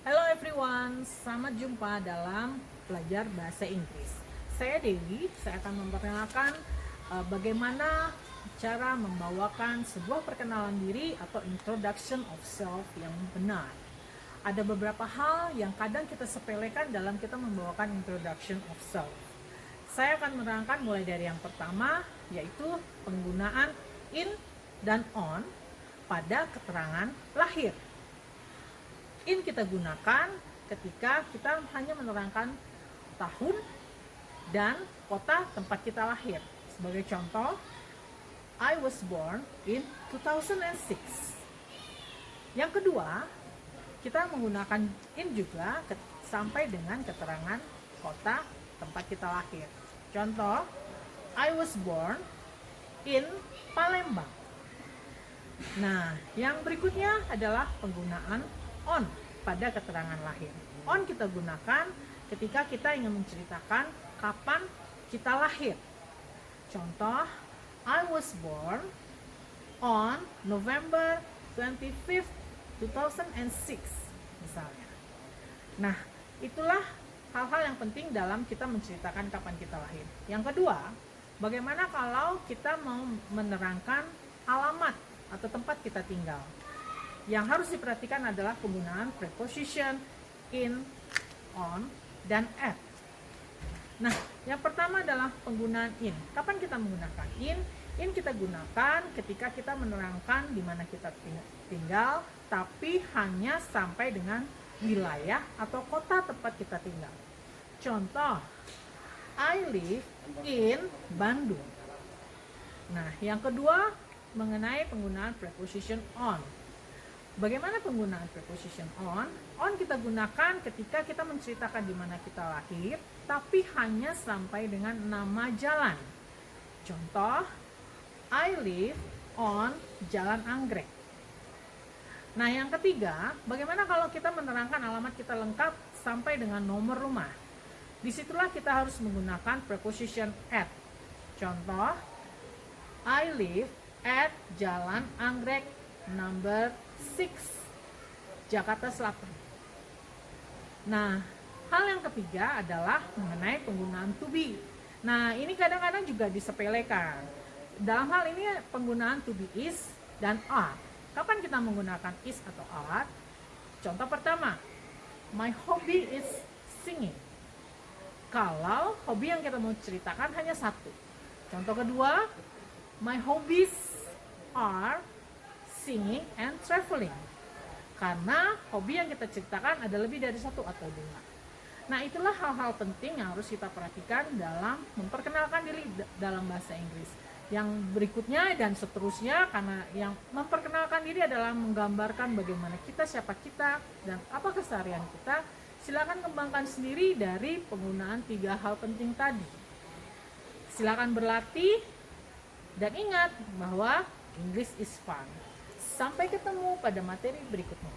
Hello everyone, selamat jumpa dalam belajar bahasa Inggris. Saya Dewi, saya akan memperkenalkan bagaimana cara membawakan sebuah perkenalan diri atau introduction of self yang benar. Ada beberapa hal yang kadang kita sepelekan dalam kita membawakan introduction of self. Saya akan menerangkan mulai dari yang pertama, yaitu penggunaan in dan on pada keterangan lahir. In kita gunakan ketika kita hanya menerangkan tahun dan kota tempat kita lahir. Sebagai contoh, I was born in 2006. Yang kedua, kita menggunakan in juga sampai dengan keterangan kota tempat kita lahir. Contoh, I was born in Palembang. Nah, yang berikutnya adalah penggunaan on pada keterangan lahir. On kita gunakan ketika kita ingin menceritakan kapan kita lahir. Contoh, I was born on November 25th, 2006 misalnya. Nah, itulah hal-hal yang penting dalam kita menceritakan kapan kita lahir. Yang kedua, bagaimana kalau kita mau menerangkan alamat atau tempat kita tinggal? Yang harus diperhatikan adalah penggunaan preposition in, on, dan at. Nah, yang pertama adalah penggunaan in. Kapan kita menggunakan in? In kita gunakan ketika kita menerangkan di mana kita tinggal, tapi hanya sampai dengan wilayah atau kota tempat kita tinggal. Contoh, I live in Bandung. Nah, yang kedua mengenai penggunaan preposition on. Bagaimana penggunaan preposition on? On kita gunakan ketika kita menceritakan di mana kita lahir, tapi hanya sampai dengan nama jalan. Contoh, I live on Jalan Anggrek. Nah, yang ketiga, bagaimana kalau kita menerangkan alamat kita lengkap sampai dengan nomor rumah? Disitulah kita harus menggunakan preposition at. Contoh, I live at Jalan Anggrek number 6, Jakarta Selatan. Nah, hal yang ketiga adalah mengenai penggunaan to be. Nah, ini kadang-kadang juga disepelekan. Dalam hal ini penggunaan to be is dan are. Kapan kita menggunakan is atau are? Contoh pertama, my hobby is singing. Kalau hobi yang kita mau ceritakan hanya satu. Contoh kedua, my hobbies are singing and traveling. Karena hobi yang kita ceritakan ada lebih dari satu atau dua. Nah, itulah hal-hal penting yang harus kita perhatikan dalam memperkenalkan diri dalam bahasa Inggris. Yang berikutnya dan seterusnya, karena yang memperkenalkan diri adalah menggambarkan bagaimana kita, siapa kita, dan apa keseharian kita. Silakan kembangkan sendiri dari penggunaan 3 hal penting tadi. Silakan berlatih dan ingat bahwa English is fun. Sampai ketemu pada materi berikutnya.